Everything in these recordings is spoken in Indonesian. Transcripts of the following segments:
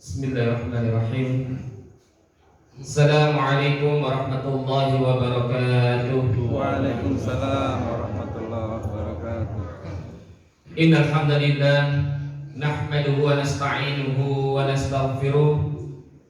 Bismillahirrahmanirrahim. Assalamualaikum warahmatullahi wabarakatuh. Waalaikumsalam warahmatullahi wabarakatuh. Innal hamdalillah nahmaduhu wa nasta'inuhu wa nastaghfiruh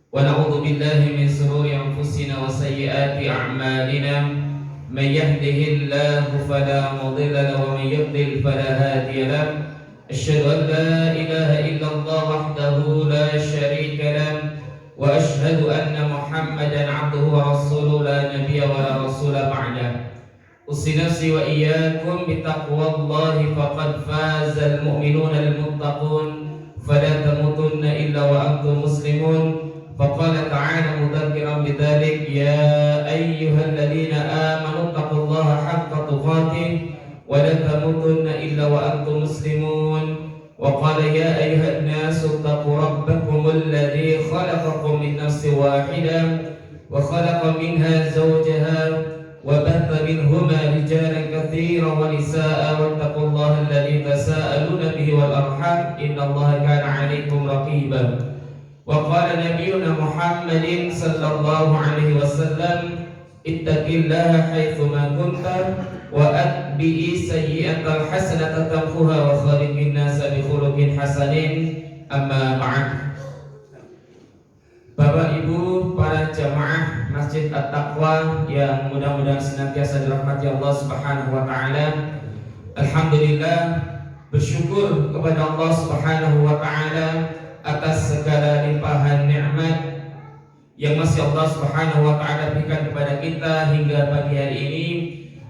wa na'udzu billahi min shururi anfusina wa sayyiati a'malina. May yahdihillahu fala mudilla lahu wa may yudlil fala hadiya lahu. Asyhadu an la ilaha illallah wahdahu la syarika lahu wa asyhadu anna Muhammadan 'abduhu wa rasuluhu la nabiyya wa la rasula ba'da. Usi nafsi wa iyyakum bittaqwallahi faqad fazal mu'minuna al-muttaqun fala tamutunna illa wa antum muslimun. Faqala ta'ala mudzakiran bidzalik ya ayyuhalladzina amanu taqullaha haqqa tuqatih wa la tamutunna illa wa antum muslimun. Wa qala ya ayyuhan nasu taqu rabbakumul ladzi khalaqakum min nafsin wahidah wa khalaqa minha zawjaha wa batha minhuma rijalan katsiran wa nisaa'a wattaqullaha alladzi tasaaluna bihi wal arham innallaha kana 'alaykum raqiba. Wa qala nabiyyuna Muhammadin sallallahu alaihi wasallam ittaqillaha haitsu ma kunta wa atbi'i sayyi'atal hasanata tamhuha wa khaliqin nasa bi khuluqin hasanin. Amma ba'd. Bapak Ibu para jamaah Masjid At-Taqwa yang mudah-mudahan senantiasa dirahmati Allah Subhanahu wa taala. Alhamdulillah, bersyukur kepada Allah Subhanahu wa taala atas segala limpahan nikmat yang masih Allah Subhanahu wa taala berikan kepada kita hingga pagi hari ini.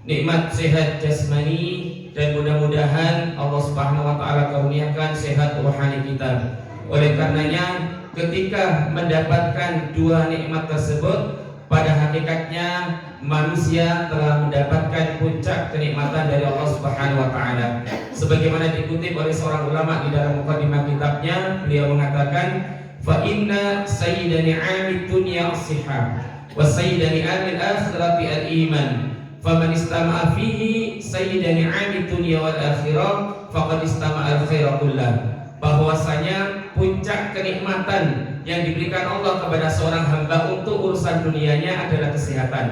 Nikmat sehat jasmani dan mudah-mudahan Allah Subhanahu wa taala karuniakan sehat rohani kita. Oleh karenanya ketika mendapatkan dua nikmat tersebut, pada hakikatnya manusia telah mendapatkan puncak kenikmatan dari Allah Subhanahu wa taala. Sebagaimana dikutip oleh seorang ulama di dalam mukadimah kitabnya, beliau mengatakan, "Fa inna sayyida ni'amid dunya as-sihah wa sayyida ni'amil akhirati al-iman. Faman istama'a fihi sayyida ni'amid dunya wal akhirah faqad istama'a al-khaira kullah." Bahwasanya puncak kenikmatan yang diberikan Allah kepada seorang hamba untuk urusan dunianya adalah kesehatan,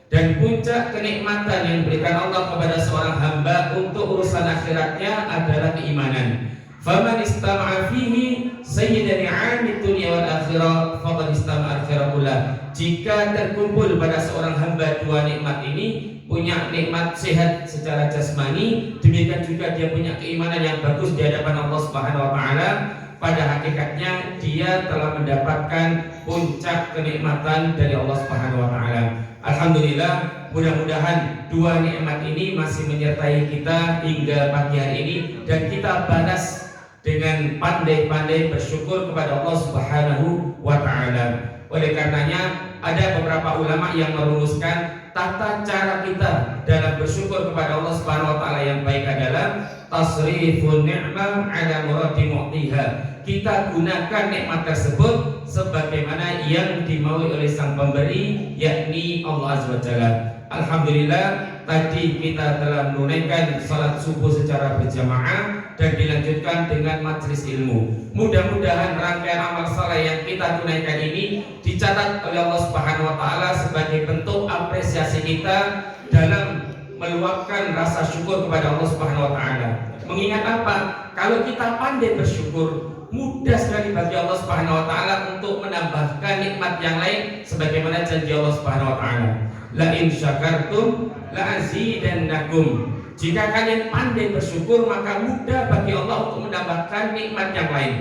dan puncak kenikmatan yang diberikan Allah kepada seorang hamba untuk urusan akhiratnya adalah keimanan. Faman istama'a fihi sayyida ni'amid dunya wal akhirah faqad istama'a al-khaira kullah. Jika terkumpul pada seorang hamba dua nikmat ini, punya nikmat sehat secara jasmani, demikian juga dia punya keimanan yang bagus di hadapan Allah Subhanahu wa taala, pada hakikatnya dia telah mendapatkan puncak kenikmatan dari Allah Subhanahu wa taala. Alhamdulillah, mudah-mudahan dua nikmat ini masih menyertai kita hingga pagi hari ini, dan kita balas dengan pandai-pandai bersyukur kepada Allah Subhanahu wa taala. Oleh karenanya ada beberapa ulama yang merumuskan tata cara kita dalam bersyukur kepada Allah Subhanahu wa taala yang baik adalah tasrifun ni'mah ala muradi mu'tiha. Kita gunakan nikmat tersebut sebagaimana yang dimaui oleh sang pemberi, yakni Allah Azza wa Jalla. Alhamdulillah, tadi kita telah menunaikan salat subuh secara berjamaah dan dilanjutkan dengan majelis ilmu. Mudah-mudahan rangkaian amal saleh yang kita tunaikan ini dicatat oleh Allah Subhanahu wa taala sebagai bentuk apresiasi kita dalam meluapkan rasa syukur kepada Allah Subhanahu wa taala. Mengingat apa? Kalau kita pandai bersyukur, mudah sekali bagi Allah Subhanahu wa taala untuk menambahkan nikmat yang lain sebagaimana janji Allah Subhanahu wa taala. La in syakartum la azidannakum. Jika kalian pandai bersyukur, maka mudah bagi Allah untuk menambahkan nikmat yang lain.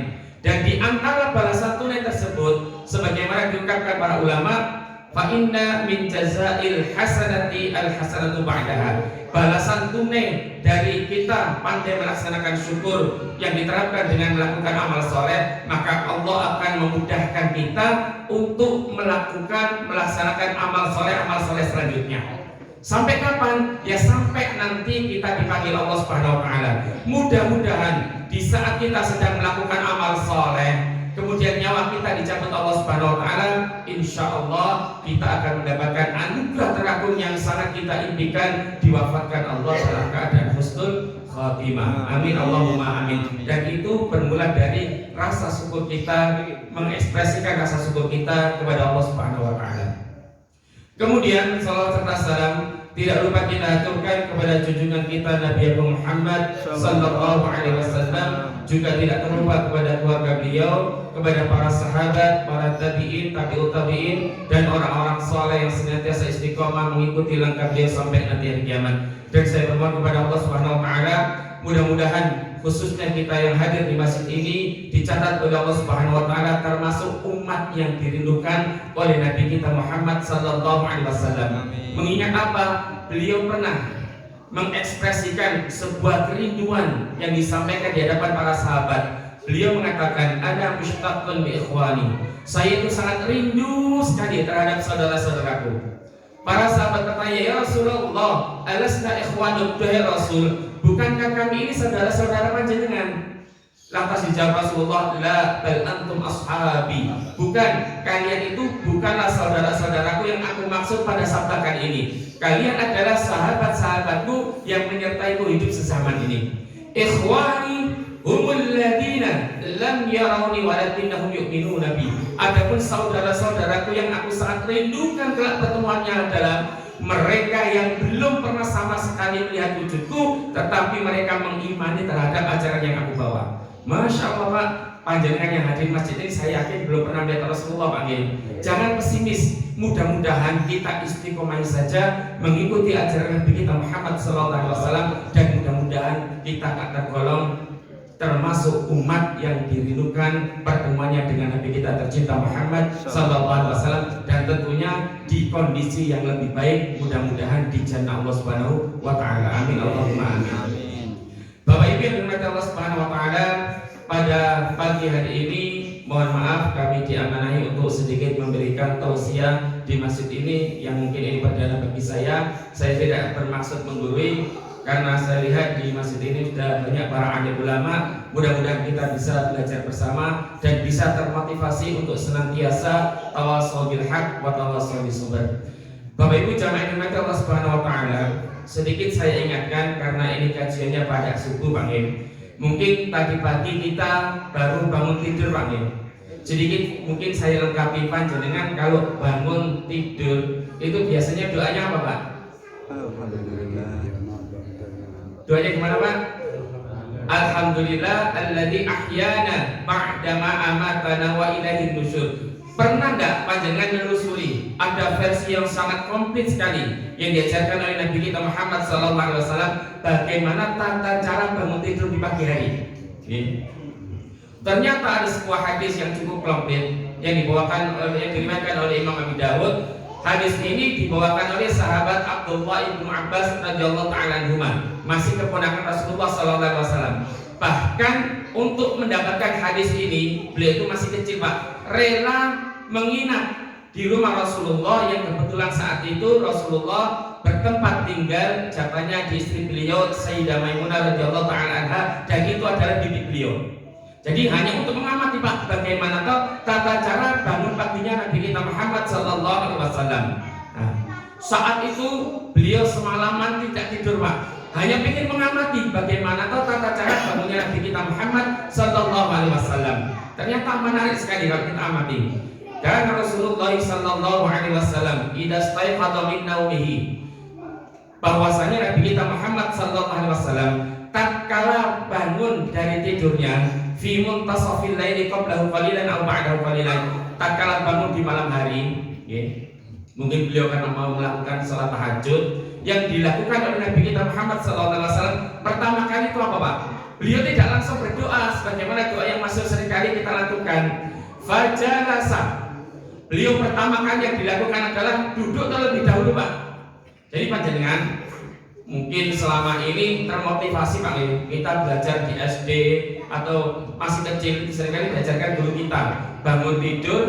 Dan di antara balasan tunai tersebut, sebagaimana diungkapkan para ulama, fa inna min jazail hasanati al hasanatu ba'daha. Balasan tunai dari kita pandai melaksanakan syukur yang diterapkan dengan melakukan amal soleh, maka Allah akan memudahkan kita untuk melaksanakan amal soleh selanjutnya. Sampai kapan? Ya sampai nanti kita dipanggil Allah Subhanahu wa taala. Mudah-mudahan di saat kita sedang melakukan amal soleh, kemudian nyawa kita dicabut Allah Subhanahu wa taala, insyaallah kita akan mendapatkan anugerah teragung yang sangat kita impikan, diwafatkan Allah dalam keadaan husnul khatimah. Amin Allahumma amin. Dan itu bermula dari rasa syukur kita, mengekspresikan rasa syukur kita kepada Allah Subhanahu wa taala. Kemudian salawat serta salam tidak lupa kita aturkan kepada junjungan kita Nabi Muhammad sallallahu alaihi wasallam, juga tidak terlupa kepada keluarga beliau, kepada para sahabat, para tabi'in, tabi'ut tabi'in, dan orang-orang saleh yang senantiasa istiqomah mengikuti langkah beliau sampai nanti hari kiamat. Dan saya bermohon kepada Allah Subhanahu wa taala, mudah-mudahan khususnya kita yang hadir di masjid ini dicatat oleh Allah Subhanahu wa taala termasuk umat yang dirindukan oleh Nabi kita Muhammad sallallahu alaihi wasallam. Mengingat apa? Beliau pernah mengekspresikan sebuah kerinduan yang disampaikan di hadapan para sahabat. Beliau mengatakan, "Ana mushtaqun bi ikhwani." Saya itu sangat rindu sekali terhadap saudara-saudaraku. Para sahabat bertanya, "Ya Rasulullah, alasna ikhwanuk?" Duhai Rasul, bukankah kami ini saudara-saudara panjenengan? Lantas dijawab Rasulullah, "La bal antum ashabi." Bukan, kalian itu bukanlah saudara-saudaraku yang aku maksud pada sabda kali ini. Kalian adalah sahabat-sahabatku yang menyertaiku hidup sezaman ini. Ikhwani humul ladina lam yarawni walakinnahum yu'minuna bi. Adapun saudara-saudaraku yang aku sangat rindukan kelak pertemuannya adalah mereka yang belum pernah sama sekali melihat wujudku, tetapi mereka mengimani terhadap ajaran yang aku bawa. Masya Allah Pak, panjenengan yang hadir masjid ini saya yakin belum pernah melihat Rasulullah Pak. Jangan pesimis, mudah-mudahan kita istiqomah saja mengikuti ajaran Nabi kita Muhammad SAW, dan mudah-mudahan kita akan tergolong termasuk umat yang dirindukan pertemuannya dengan Nabi kita tercinta Muhammad SAW, dan tentunya di kondisi yang lebih baik, mudah-mudahan di jannah Allah Subhanahu wa taala. Amin Allahumma amin. Bapak Ibu yang dirahmati Allah Subhanahu wa taala, pada pagi hari ini mohon maaf kami diamanahi untuk sedikit memberikan tausiah di masjid ini yang mungkin ini perdana bagi saya. Saya tidak bermaksud menggurui, karena saya lihat di masjid ini sudah banyak para alim ulama. Mudah-mudahan kita bisa belajar bersama dan bisa termotivasi untuk senantiasa tawassul bil haq wa tawassul bis sabr. Bapak Ibu jamaah yang dirahmati Allah Subhanahu wa taala, sedikit saya ingatkan karena ini kajiannya pada subuh Pak Im. Mungkin tadi pagi kita baru bangun tidur Pak Im. Sedikit mungkin saya lengkapi panjenengan, kalau bangun tidur itu biasanya doanya apa Pak? Alhamdulillah. Doanya gimana Pak? Alhamdulillah alladzi ahyana ba'dama amatana wa ilaihin nusyur. Pernah enggak panjenengan menelusuri ada versi yang sangat komplit sekali yang diajarkan oleh Nabi kita Muhammad SAW bagaimana tata cara bangun tidur di pagi hari? Ternyata ada sebuah hadis yang cukup komplit yang diriwayatkan oleh Imam Abi Dawud. Hadis ini dibawakan oleh sahabat Abdullah ibnu Abbas radhiyallahu taala anhuma, masih keponakan Rasulullah SAW. Bahkan untuk mendapatkan hadis ini beliau itu masih kecil Pak, rela menginap di rumah Rasulullah yang kebetulan saat itu Rasulullah bertempat tinggal jabatannya di istri beliau Sayyidah Maimunah radhiyallahu taala anha, dan itu adalah bibi beliau. Jadi hanya untuk mengamati Pak bagaimana tata cara bangun paginya Nabi kita Muhammad sallallahu alaihi wasallam. Nah, saat itu beliau semalaman tidak tidur Pak, hanya ingin mengamati bagaimana tata cara bangunnya Nabi kita Muhammad sallallahu alaihi wasallam. Ternyata menarik sekali kalau kita amati. Karena Rasulullah sallallahu alaihi wasallam idza staiqadha min naumihi, bahwasanya Nabi kita Muhammad sallallahu alaihi wasallam tatkala bangun dari tidurnya fi muntasafil laili qablahu qalilan aw ba'dahu qalilan, tatkala bangun di malam hari, mungkin beliau karena mau melakukan salat tahajud yang dilakukan oleh Nabi kita Muhammad SAW. Pertama kali itu apa Pak? Beliau tidak langsung berdoa sebagaimana doa yang masuk seringkali kita lakukan. Fajalasa. Beliau pertama kali yang dilakukan adalah duduk terlebih dahulu Pak. Jadi panjenengan mungkin selama ini termotivasi Pak, kita belajar di SD atau masih kecil seringkali diajarkan guru kita bangun tidur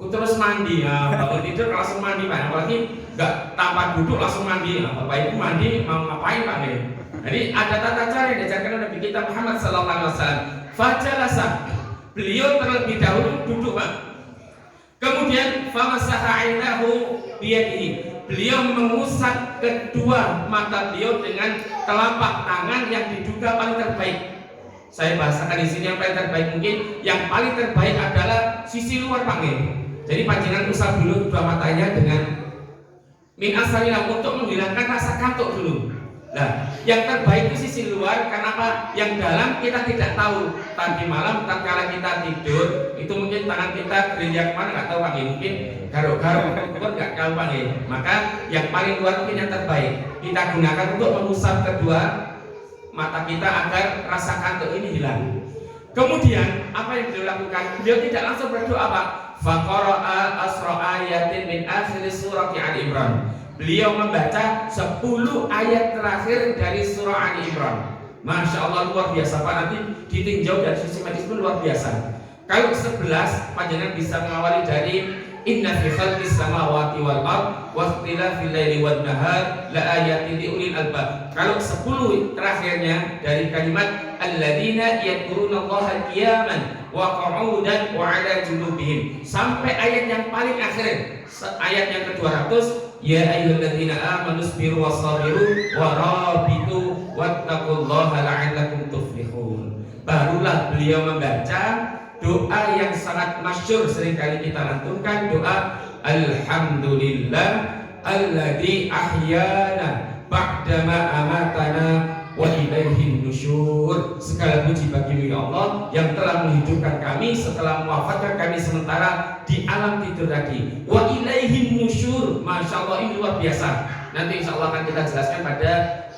terus mandi. Nah, bangun tidur langsung mandi Pak, apalagi nggak tanpa duduk langsung mandi. Nah, Bapak Ibu mandi mau ngapain Pak nih? Jadi ada tata cara yang diajarkan oleh Nabi kita Muhammad SAW. Fajalasa, beliau terlebih dahulu duduk Pak. Kemudian famasaha ainahu biyadihi, beliau mengusap kedua mata beliau dengan telapak tangan yang diduga paling terbaik. Saya bahasakan di sini yang paling terbaik mungkin. Yang paling terbaik adalah sisi luar panggil. Jadi panjenengan usap dulu kedua matanya dengan min asalina untuk menghilangkan rasa kantuk dulu. Nah, yang terbaik itu sisi luar, karena apa? Yang dalam kita tidak tahu. Tadi malam tatkala kita tidur, itu mungkin tangan kita gerilya kemana nggak tahu panggil, mungkin garuk-garuk, pun nggak tahu panggil. Maka yang paling luar mungkin yang terbaik kita gunakan untuk mengusap kedua mata kita agar rasa kantuk ini hilang. Kemudian apa yang beliau lakukan? Beliau tidak langsung berdoa, Pak. Faqara'a asra ayatin min akhir surah Ali Imran. Beliau membaca 10 ayat terakhir dari surah Ali Imran. Masya Allah, luar biasa Pak. Nanti ditinjau dari sisi medis pun luar biasa. Kalau 11 panjenengan bisa mengawali dari inna fi khalqis samawati wal ard wa ikhtilafil laili wan nahar la ayatin li ulil albab. Kalau 10 terakhirnya dari kalimat alladzina yadhkurunallaha qiyaman wa qu'udan wa 'ala junubihim sampai ayat yang paling akhir, ayat yang ke-200, ya ayyuhalladzina amanu sabiru wasabiru warabitu wattaqullaha la'allakum tuflihun. Barulah beliau membaca doa yang sangat masyhur seringkali kita lantunkan, doa alhamdulillah alladzi ahyana ba'dama amatana wa ilaihin nusyur. Segala puji bagimu ya Allah yang telah menghidupkan kami setelah mewafatkan kami sementara di alam tidur tadi. Wa ilaihin nusyur. Masya Allah, ini luar biasa. Nanti insya Allah akan kita jelaskan pada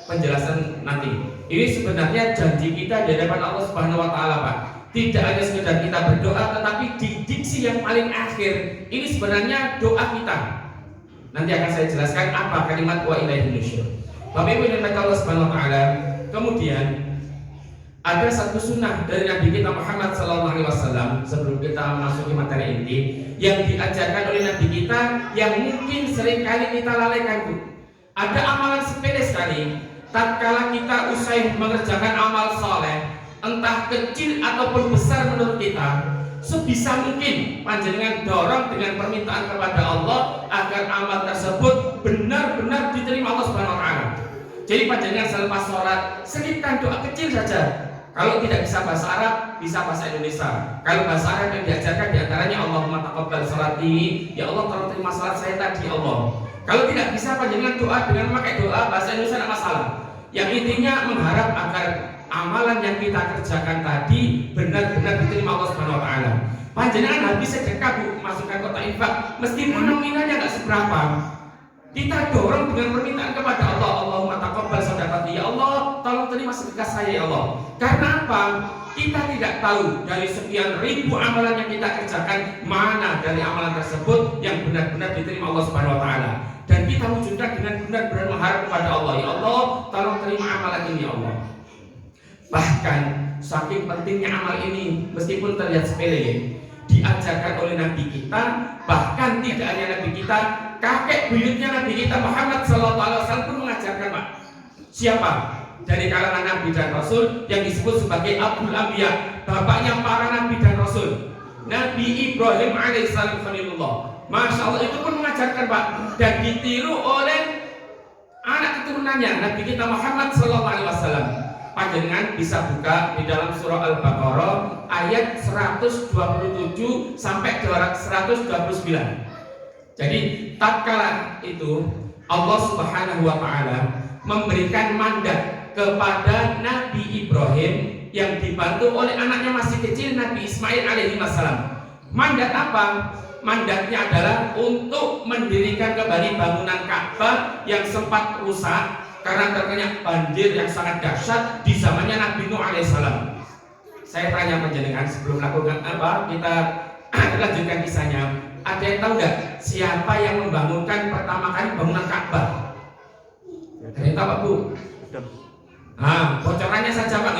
penjelasan nanti. Ini sebenarnya janji kita di hadapan Allah Subhanahu wa taala, Pak. Tidak hanya sekedar kita berdoa, tetapi di diksi yang paling akhir ini sebenarnya doa kita. Nanti akan saya jelaskan apa kalimat wa ilaihin nusyur. Bapak Ibu yang Allah Subhanahu wa taala, kemudian ada satu sunnah dari Nabi kita Muhammad SAW sebelum kita memasuki materi inti yang diajarkan oleh Nabi kita yang mungkin seringkali kita lalaikan. Ada amalan sepele sekali. Tatkala kita usai mengerjakan amal soleh, entah kecil ataupun besar menurut kita, sebisa mungkin panjenengan dorong dengan permintaan kepada Allah agar amal tersebut benar-benar diterima Allah Subhanahu wa taala. Jadi panjenengan selepas sholat selipkan doa kecil saja. Kalau tidak bisa bahasa Arab, bisa bahasa Indonesia. Kalau bahasa Arab yang diajarkan diantaranya Allahumma taqabbal sholati, ya Allah tolong terima salat saya tadi ya Allah. Kalau tidak bisa panjenengan doa dengan memakai doa bahasa Indonesia tidak masalah. Yang intinya mengharap agar amalan yang kita kerjakan tadi benar-benar diterima Allah Subhanahu wa taala. Panjenengan habis sedekah Bu, masukkan kotak infak, meskipun nominalnya enggak seberapa, kita dorong dengan permintaan kepada Allah, Allahumma taqabbal shadaqati, ya Allah tolong terima sedekah saya ya Allah. Karena apa? Kita tidak tahu dari sekian ribu amalan yang kita kerjakan mana dari amalan tersebut yang benar-benar diterima Allah Subhanahu wa taala. Dan kita wujudkan dengan benar-benar mengharap kepada Allah, ya Allah tolong terima amalan ini ya Allah. Bahkan saking pentingnya amal ini, meskipun terlihat sepele, diajarkan oleh Nabi kita, bahkan tidak hanya Nabi kita, kakek buyutnya Nabi kita Muhammad SAW pun mengajarkan, Pak. Siapa? Dari kalangan Nabi dan Rasul yang disebut sebagai Abul Anbiya, bapaknya para Nabi dan Rasul, Nabi Ibrahim alaihissalam khalilullah. Masya Allah, itu pun mengajarkan, Pak, dan ditiru oleh anak keturunannya Nabi kita Muhammad SAW. Panjenengan bisa buka di dalam surah Al-Baqarah ayat 127 sampai 129. Jadi tatkala itu Allah Subhanahu wa taala memberikan mandat kepada Nabi Ibrahim yang dibantu oleh anaknya masih kecil Nabi Ismail alaihi wassalam. Mandat apa? Mandatnya adalah untuk mendirikan kembali bangunan Ka'bah yang sempat rusak karena terkena banjir yang sangat dahsyat di zamannya Nabi Nuh alaihissalam. Saya tanya panjenengan sebelum melakukan apa, kita lanjutkan kisahnya. Ada yang tahu nggak siapa yang membangunkan pertama kali bangunan Ka'bah? Ada yang tahu Pak Bu? Nah, bocorannya saja Pak.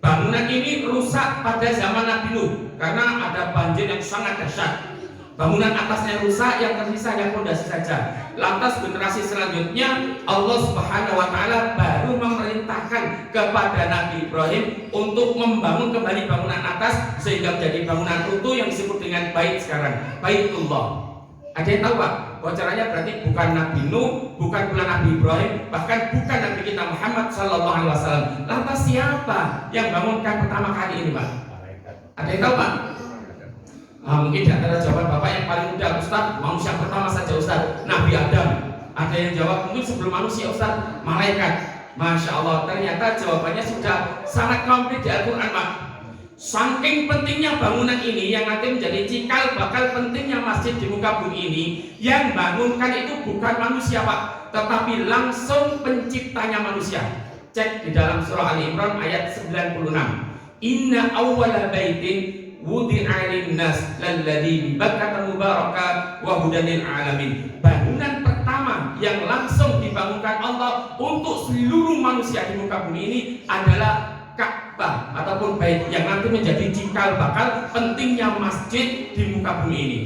Bangunan ini rusak pada zaman Nabi Nuh karena ada banjir yang sangat dahsyat. Bangunan atasnya rusak, yang tersisa hanya fondasi saja. Lantas generasi selanjutnya Allah Subhanahu wa taala baru memerintahkan kepada Nabi Ibrahim untuk membangun kembali bangunan atas sehingga menjadi bangunan utuh yang disebut dengan bait sekarang, Baitullah. Ada yang tahu Pak bocorannya berarti bukan Nabi Nuh, bukan pula Nabi Ibrahim, bahkan bukan Nabi kita Muhammad Sallallahu Alaihi Wasallam. Lantas siapa yang bangunkan pertama kali ini, Pak? Ada yang tahu, Pak? Mungkin di antara jawaban Bapak yang paling mudah, Ustaz, manusia pertama saja, Ustaz, Nabi Adam. Ada yang jawab mungkin sebelum manusia, Ustaz, malaikat. Masya Allah, ternyata jawabannya sudah sangat komplit di Al-Quran, Pak. Saking pentingnya bangunan ini yang nanti menjadi cikal bakal pentingnya masjid di muka bumi ini, yang bangunkan itu bukan manusia, Pak, tetapi langsung penciptanya manusia. Cek di dalam surah Ali Imran ayat 96. Inna awwala baitin wudi'a lin-nas lalladzi bi Bakkah mubaraka wa hudan lil alamin. Bangunan pertama yang langsung dibangunkan Allah untuk seluruh manusia di muka bumi ini adalah Ka'bah ataupun bait yang nanti menjadi cikal bakal pentingnya masjid di muka bumi ini.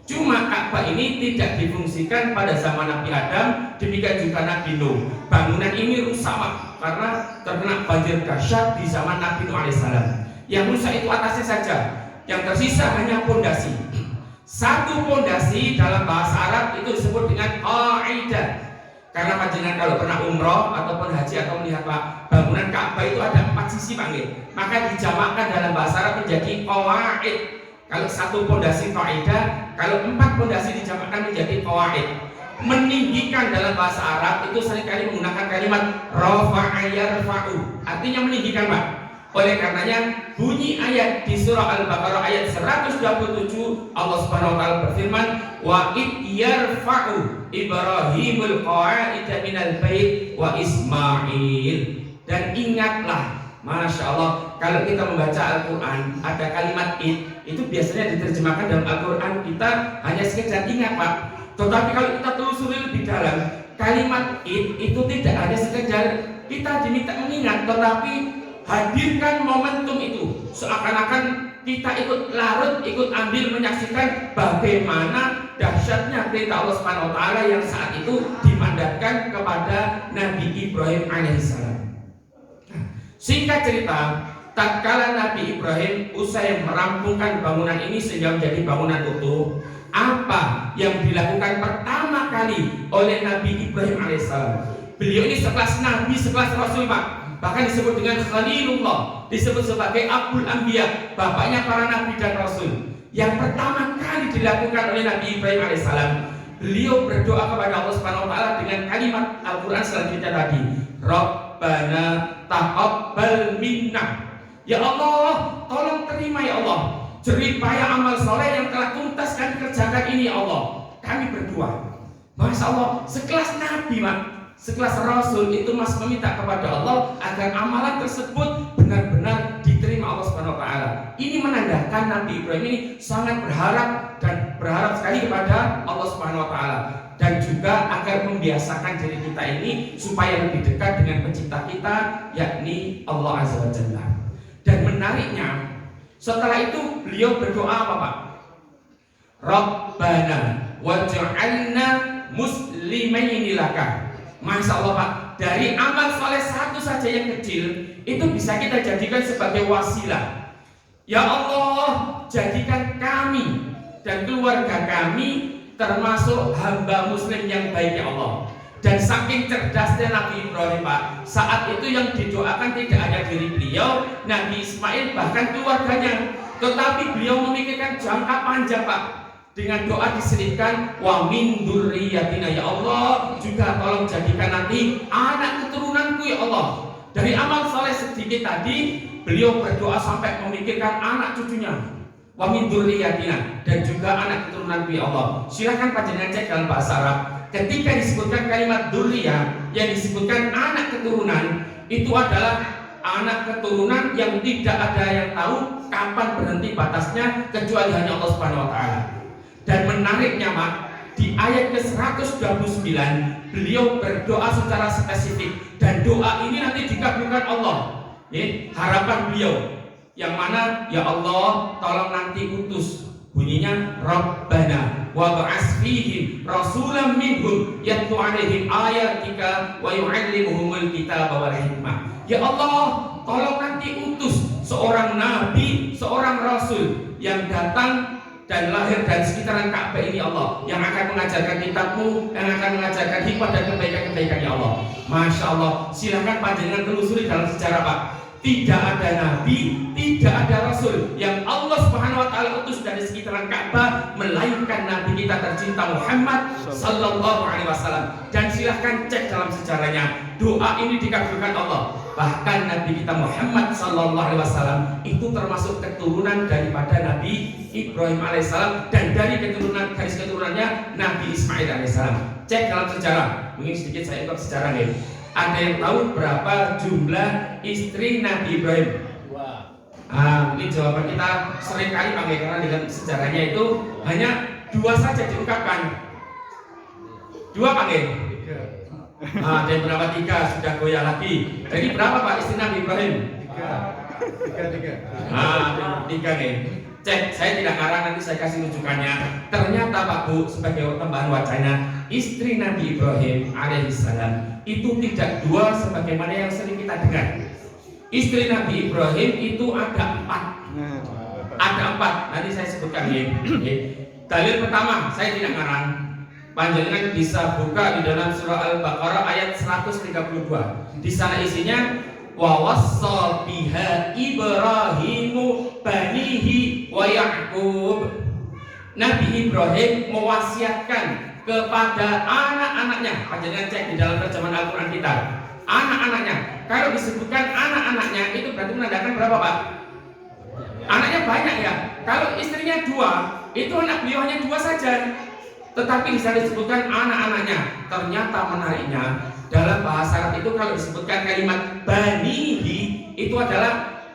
Cuma Ka'bah ini tidak difungsikan pada zaman Nabi Adam, demikian juga Nabi Nuh. Bangunan ini rusak, Pak, karena terkena banjir dahsyat di zaman Nabi Nuh alaihissalam. Yang rusak itu atasnya saja, yang tersisa hanya pondasi. Satu pondasi dalam bahasa Arab itu disebut dengan qaidah. Karena panjenengan kalau pernah umroh ataupun haji atau melihat, Pak, bangunan Ka'bah itu ada 4 sisi, Pak, maka dijamakkan dalam bahasa Arab menjadi qawaid. Kalau satu pondasi qaidah, kalau 4 pondasi dijamakkan menjadi qawaid. Meninggikan dalam bahasa Arab itu seringkali menggunakan kalimat rafa'a yarfa'u, artinya meninggikan, Pak. Oleh karenanya bunyi ayat di surah Al-Baqarah ayat 127, Allah Subhanahu wa taala berfirman, wa id yarfa'u Ibrahimul qa'ida minal bait wa Ismail. Dan ingatlah, Masya Allah, kalau kita membaca Al-Quran ada kalimat id, itu biasanya diterjemahkan dalam Al-Quran kita hanya sekedar ingat, Pak. Tetapi kalau kita telusuri lebih dalam, kalimat id itu tidak hanya sekedar kita diminta mengingat, tetapi hadirkan momentum itu, seakan-akan kita ikut larut, ikut ambil menyaksikan bagaimana dahsyatnya perintah Allah Subhanahu wa taala yang saat itu dimandatkan kepada Nabi Ibrahim alaihissalam. Singkat cerita, tatkala Nabi Ibrahim usai merampungkan bangunan ini sehingga menjadi bangunan utuh, apa yang dilakukan pertama kali oleh Nabi Ibrahim alaihissalam? Beliau ini sekelas Nabi, sekelas Rasul, Pak. Bahkan disebut dengan Khalilullah, disebut sebagai Abul Anbiya, bapaknya para nabi dan rasul. Yang pertama kali dilakukan oleh Nabi Ibrahim alaihissalam, beliau berdoa kepada Allah Subhanahu wa taala dengan kalimat Al-Qur'an selanjutnya tadi, Rabbana taqabbal minna. Ya Allah, tolong terima ya Allah jeripaya amal soleh yang telah tuntas kami kerjakan ini ya Allah. Kami berdoa. Masya Allah, sekelas nabi, Pak, sekelas rasul itu masih meminta kepada Allah agar amalan tersebut benar-benar diterima Allah Subhanahu wa taala. Ini menandakan Nabi Ibrahim ini sangat berharap dan berharap sekali kepada Allah Subhanahu wa taala, dan juga agar membiasakan diri kita ini supaya lebih dekat dengan pencipta kita, yakni Allah Azza wa Jalla. Dan menariknya, setelah itu beliau berdoa apa, Pak? Rabbana waj'alna muslimaini laka. Masya Allah, Pak, dari amal soleh satu saja yang kecil itu bisa kita jadikan sebagai wasilah. Ya Allah, jadikan kami dan keluarga kami termasuk hamba muslim yang baik ya Allah. Dan saking cerdasnya Nabi Ibrahim, Pak, saat itu yang didoakan tidak hanya diri beliau, Nabi Ismail, bahkan keluarganya, tetapi beliau memikirkan jangka panjang, Pak. Dengan doa diselipkan wa min dzurriyyatina, ya Allah, juga tolong jadikan nanti anak keturunanku ya Allah. Dari amal soleh sedikit tadi, beliau berdoa sampai memikirkan anak cucunya. Wa min dzurriyyatina, dan juga anak keturunanku ya Allah. Silakan panjenengan cek dalam bahasa Arab. Ketika disebutkan kalimat dzurriyyah, yang disebutkan anak keturunan, itu adalah anak keturunan yang tidak ada yang tahu kapan berhenti batasnya kecuali hanya Allah Subhanahu wa taala. Dan menariknya, Pak, di ayat ke-129 beliau berdoa secara spesifik, dan doa ini nanti dikabulkan Allah. Harapan beliau yang mana, ya Allah, tolong nanti utus, bunyinya Rabbana wa ba'ats fihim rasulan minhum yatlu 'alaihim ayatika wa yu'allimuhumul kitaba wal hikmah. Ya Allah, tolong nanti utus seorang nabi, seorang rasul yang datang dan lahir dan sekitaran Ka'bah ini Allah yang akan mengajarkan kitabmu, yang akan mengajarkan hikmah dan kebaikan-kebaikan ya Allah. Masya Allah, silahkan panjenengan telusuri dalam sejarah Pak. Tidak ada nabi, tidak ada rasul yang Allah Subhanahu wa taala utus dari sekitaran Ka'bah melainkan nabi kita tercinta Muhammad sallallahu alaihi wasallam. Dan silahkan cek dalam sejarahnya, doa ini dikabulkan Allah. Bahkan nabi kita Muhammad sallallahu alaihi wasallam itu termasuk keturunan daripada Nabi Ibrahim alaihissalam dan dari garis keturunannya Nabi Ismail alaihissalam. Cek dalam sejarah, mungkin sedikit saya ikut sejarah nih. Ada yang tahu berapa jumlah istri Nabi Ibrahim? Ini jawaban kita sering kali pakai karena dengan sejarahnya itu hanya 2 saja diungkapkan. 2 pakai. Dan berapa 3 sudah goyah lagi. Jadi berapa Pak istri Nabi Ibrahim? 3 nih. Cek, saya tidak ngarang, nanti saya kasih rujukannya. Ternyata Pak Bu, sebagai tambahan wacana, istri Nabi Ibrahim alaihissalam itu tidak 2 sebagaimana yang sering kita dengar. Istri Nabi Ibrahim itu ada 4. Ada 4, nanti saya sebutkan ya. Dalil pertama, saya tidak ngarang. Panjenengan bisa buka di dalam surah Al-Baqarah ayat 132. Di sana isinya wa wassa biha Ibrahimu banihi wa Ya'qub. Nabi Ibrahim mewasiatkan kepada anak-anaknya. Panjenengan cek di dalam terjemahan Al-Qur'an kita. Anak-anaknya. Kalau disebutkan anak-anaknya itu berarti menandakan berapa Pak? Anaknya banyak ya. Kalau istrinya 2, itu anak beliau hanya 2 saja. Tetapi bisa disebutkan anak-anaknya. Ternyata menariknya dalam bahasa Arab itu kalau disebutkan kalimat banihi itu adalah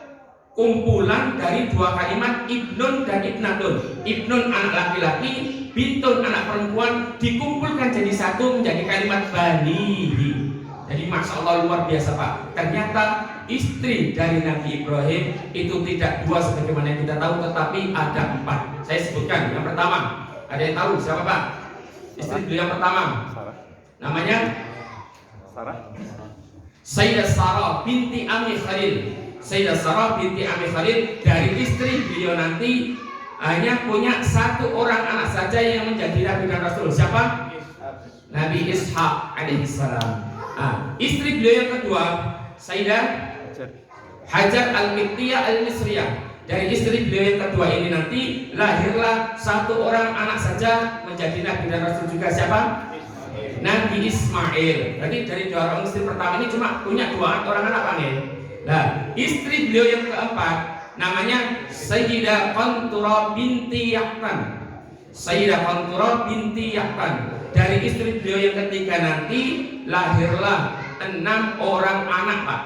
kumpulan dari 2 kalimat ibnun dan ibnatun. Ibnun anak laki-laki, bintun anak perempuan dikumpulkan jadi satu menjadi kalimat banihi. Jadi Masya Allah luar biasa Pak. Ternyata istri dari Nabi Ibrahim itu tidak 2 sebagaimana yang kita tahu, tetapi ada 4. Saya sebutkan yang pertama. Ada yang tahu siapa Pak? Istri beliau yang pertama. Namanya Sayyidah Sarah binti Ami Khalil. Sayyidah Sarah binti Ami Khalil, dari istri beliau nanti hanya punya 1 orang anak saja yang menjadi Nabi dan Rasul. Siapa? Nabi Ishaq alaihissalam. Istri beliau yang kedua Sayyidah Hajar al-Qibtiyah al-Misriyah. Dari istri beliau yang kedua ini nanti lahirlah 1 orang anak saja menjadi Nabi dan Rasul juga. Siapa? Nabi Ismail. Jadi dari 2 orang istri pertama ini cuma punya 2 orang anak Pak nih. Nah, istri beliau yang keempat namanya Sayyidah Qanturah binti Yaqtan. Sayyidah Qanturah binti Yaqtan. Dari istri beliau yang ketiga nanti lahirlah 6 orang anak Pak.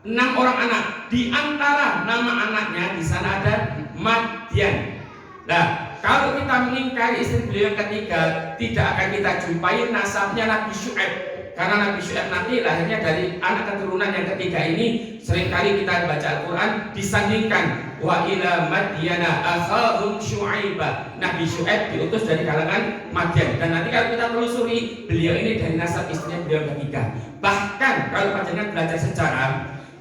6 orang anak. Di antara nama anaknya di sana ada Madian. Nah, kalau kita mengingkari istri beliau yang ketiga, tidak akan kita jumpai nasabnya Nabi Syu'aib. Karena Nabi Syu'aib nanti lahirnya dari anak keturunan yang ketiga ini. Seringkali kita baca Al-Quran disandingkan wa ila Madyana akhahum Syu'aibah. Nabi Syu'aib diutus dari kalangan Madian. Dan nanti kalau kita telusuri, beliau ini dari nasab istrinya beliau yang ketiga. Bahkan kalau panjenengan belajar sejarah,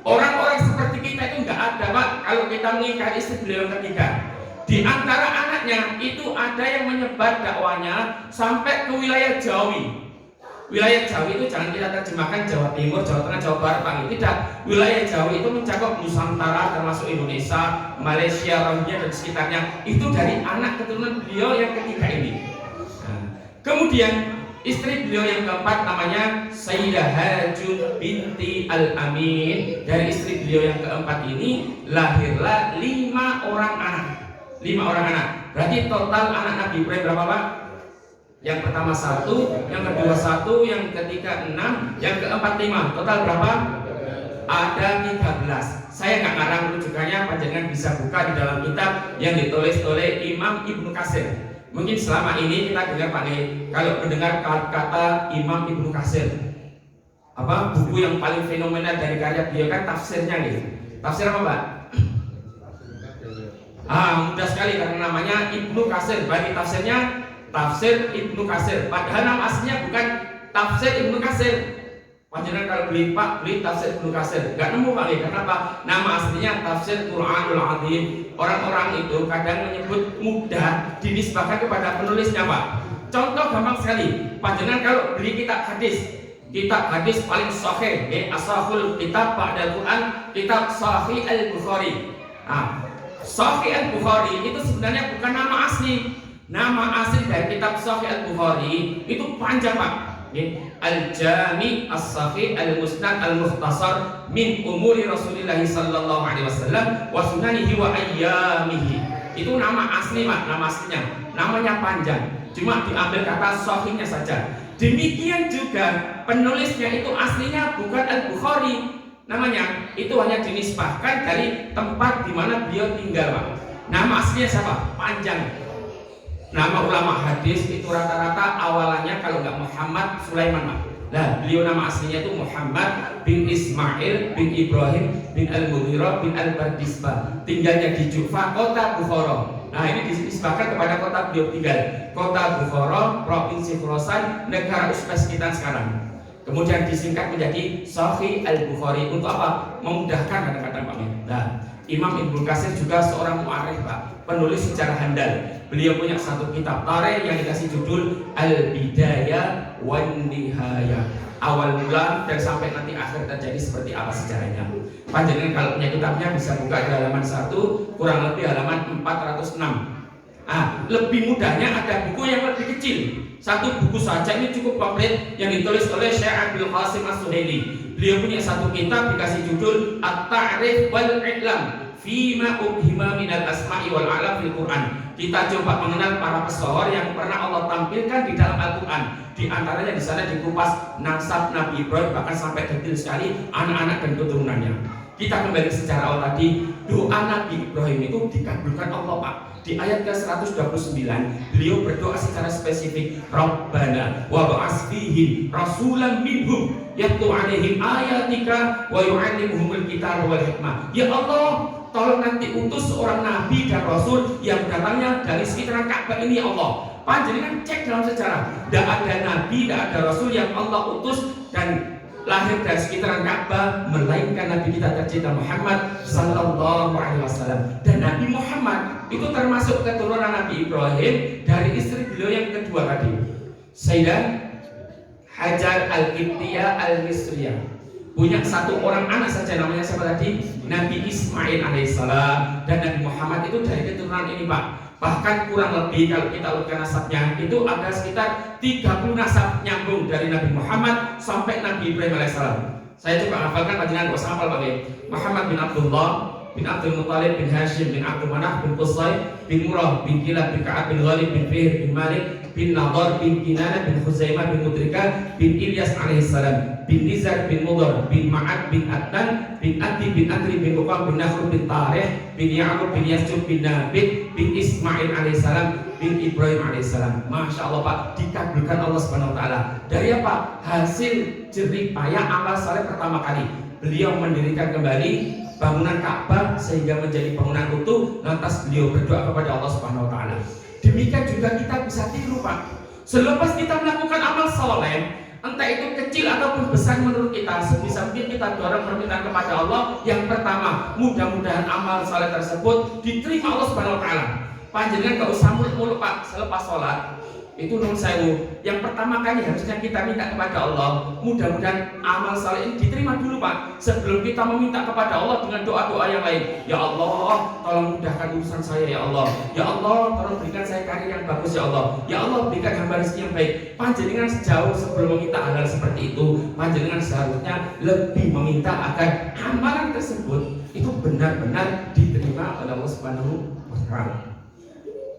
orang-orang seperti kita itu enggak ada Pak kalau kita mengingkari istri beliau yang ketiga. Di antara anaknya itu ada yang menyebar dakwanya sampai ke wilayah Jawi. Wilayah Jawi itu jangan kita terjemahkan Jawa Timur, Jawa Tengah, Jawa Barat Pak. Tidak. Wilayah Jawi itu mencakup Nusantara termasuk Indonesia, Malaysia, Rohingya dan sekitarnya. Itu dari anak keturunan beliau yang ketiga ini. Kemudian istri beliau yang keempat namanya Sayyidah Hajun binti Al-Amin. Dari istri beliau yang keempat ini lahirlah 5 orang anak. 5 orang anak. Berarti total anak Nabi Ibrahim berapa Pak? Yang pertama 1, yang kedua 1, yang ketiga 6, yang keempat 5. Total berapa? Ada 13. Saya nggak ngarang rujukannya, panjenengan bisa buka di dalam kitab yang ditulis oleh Imam Ibnu Katsir. Mungkin selama ini kita dengar Pak nih, kalau mendengar kata Imam Ibnu Katsir, apa buku yang paling fenomenal dari karya beliau kan tafsirnya nih. Tafsir apa Pak? Mudah sekali karena namanya Ibnu Katsir. Berarti tafsirnya Tafsir Ibnu Katsir. Padahal nama aslinya bukan Tafsir Ibnu Katsir. Panjenengan kalau beli Pak, beli tafsir Ibnu Katsir, nggak nemu Pak. Kenapa? Nama aslinya tafsir Quranul Azim. Orang-orang itu kadang menyebut mudah dinisbahkan kepada penulisnya Pak. Contoh gampang sekali. Panjenengan kalau beli kitab hadis paling sahih, asahul kitab ba'dal Quran, kitab Sahih Al-Bukhari. Nah, Sahih Al-Bukhari itu sebenarnya bukan nama asli. Nama asli dari kitab Sahih Al-Bukhari itu panjang Pak. Al-Jami As-Sahih Al-Musnad Al-Mukhtasar min umuri Rasulillah sallallahu alaihi wasallam wa sunanihi wa ayyamihi. Itu nama asli Pak, nama aslinya. Namanya panjang. Cuma diambil kata sahihnya saja. Demikian juga penulisnya itu aslinya bukan Al-Bukhari. Namanya itu hanya dinisbahkan dari tempat di mana beliau tinggal Pak. Nama aslinya siapa? Panjang. Nama ulama hadis itu rata-rata awalannya kalau nggak Muhammad Sulaiman Pak. Nah, beliau nama aslinya itu Muhammad bin Ismail bin Ibrahim bin Al-Mughirah bin Al-Bardisbah. Tinggalnya di Jufa, kota Bukhara. Nah, ini dinisbahkan kepada kota beliau tinggal, kota Bukhara, provinsi Khurasan, negara Uzbekistan sekarang. Kemudian disingkat menjadi Sahih Al-Bukhari. Untuk apa? Memudahkan kadang-kadang Pak. Nah, Imam Ibnu Katsir juga seorang mu'arikh Pak, penulis sejarah handal. Beliau punya satu kitab tarikh yang dikasih judul Al-Bidayah wan Nihayah. Awal mula dan sampai nanti akhir terjadi seperti apa sejarahnya. Panjenengan kalau punya kitabnya bisa buka di halaman 1, kurang lebih halaman 406. Lebih mudahnya ada buku yang lebih kecil. Satu buku saja ini cukup komplit yang ditulis oleh Syekh Abdul Qasim As-Suhaili. Beliau punya satu kitab dikasih judul At-Ta'rif wal I'lam Fima Ubhima Minal Asma'i wal A'lam fil Quran. Kita coba mengenal para pesohor yang pernah Allah tampilkan di dalam Al-Quran. Di antaranya di sana dikupas nasab Nabi Ibrahim, bahkan sampai detail sekali anak-anak dan keturunannya. Kita kembali secara awal tadi, doa Nabi Ibrahim itu dikabulkan Allah Pak. Di ayat ke-129 beliau berdoa secara spesifik, Rabbana wa ba'ats fihim rasulan minhum yatlu 'alaihim ayatika wa yu'allimuhumul kitaba wal hikmah. Ya Allah, tolong nanti utus seorang nabi dan rasul yang datangnya dari sekitaran Ka'bah ini ya Allah. Panjenengan cek dalam sejarah, tidak ada nabi, tidak ada rasul yang Allah utus dan lahir dari sekitaran Ka'bah melainkan Nabi kita tercinta Muhammad sallallahu alaihi wasallam. Dan Nabi Muhammad itu termasuk keturunan Nabi Ibrahim dari istri beliau yang kedua tadi, Sayyidah Hajar Al-Qibtiyah Al-Misriyah. Punya satu orang anak saja, namanya siapa tadi? Nabi Ismail alaihissalam. Dan Nabi Muhammad itu dari keturunan ini Pak. Bahkan kurang lebih kalau kita urutkan nasabnya itu ada sekitar 30 nasab nyambung dari Nabi Muhammad sampai Nabi Ibrahim alaihissalam. Saya coba hafalkan, panjenengan enggak usah hafal Pak. Muhammad bin Abdullah bin Abdul Muttalib bin Hashim bin Abdul Manaf bin Qusay bin Murrah bin Kilab bin Ka'ab bin Ghalib bin Fihr bin Malik bin Nadar bin Kinanah bin Khuzaimah bin Mudrika bin Ilyas alaihissalam bin Nizar bin Mudar bin Ma'ad bin Adnan bin Adi bin Adri bin Uqam bin Nakhur bin Tarikh bin Ya'qub bin Yasjub bin Nabit bin Ismail alaihissalam bin Ibrahim alaihissalam. Masya Allah Pak, dikabulkan Allah Subhanahu wa Ta'ala. Dari apa? Hasil jerih payah amal saleh pertama kali. Beliau mendirikan kembali bangunan Ka'bah sehingga menjadi bangunan utuh. Lantas beliau berdoa kepada Allah Subhanahu wa Ta'ala. Demikian juga kita bisa tiru Pak. Selepas kita melakukan amal soleh, entah itu kecil ataupun besar menurut kita, sebisa mungkin kita dorong permintaan kepada Allah. Yang pertama, mudah-mudahan amal soleh tersebut diterima Allah Subhanahu wa Ta'ala. Panjenengan gak usah muluk-muluk Pak selepas sholat. Itu nun sewu. Yang pertama kali harusnya kita minta kepada Allah, mudah-mudahan amal saleh ini diterima dulu Pak, sebelum kita meminta kepada Allah dengan doa-doa yang lain. Ya Allah, tolong mudahkan urusan saya ya Allah. Ya Allah, tolong berikan saya karir yang bagus ya Allah. Ya Allah, berikan hamba rezeki yang baik. Panjenengan sejauh sebelum meminta hal seperti itu, panjenengan seharusnya lebih meminta agar amalan tersebut itu benar-benar diterima oleh Allah Subhanahu wa Ta'ala.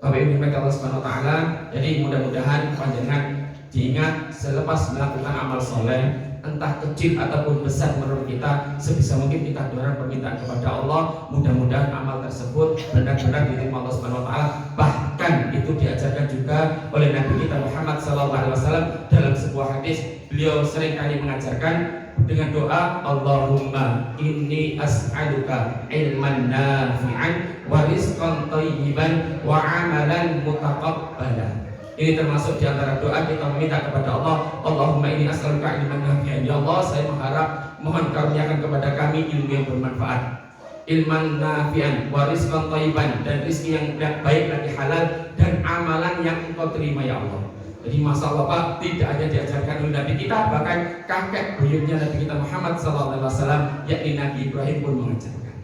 Bapak Ibu Allah Subhanahu wa Ta'ala, jadi mudah-mudahan panjenengan diingat selepas melakukan amal soleh, entah kecil ataupun besar menurut kita, sebisa mungkin kita dorong permintaan kepada Allah. Mudah-mudahan amal tersebut benar-benar diterima Allah Subhanahu wa Ta'ala. Bahkan itu diajarkan juga oleh Nabi kita Muhammad SAW dalam sebuah hadis. Beliau seringkali mengajarkan dengan doa, Allahumma inni as'aluka ilman nafi'an wa rizqan thayyiban wa amalan mutaqabbalan. Ini termasuk di antara doa kita meminta kepada Allah, Allahumma inni as'aluka ilman nafi'an. Ya Allah, saya mengharap, mohon karuniakan kepada kami ilmu yang bermanfaat, ilman nafi'an, wa rizqan thayyiban, dan rezeki yang baik lagi halal, dan amalan yang Engkau terima ya Allah. Jadi Masya Allah Pak, tidak hanya diajarkan oleh Nabi kita, bahkan kakek buyutnya Nabi kita Muhammad SAW, yakni Nabi Ibrahim pun mengajarkan.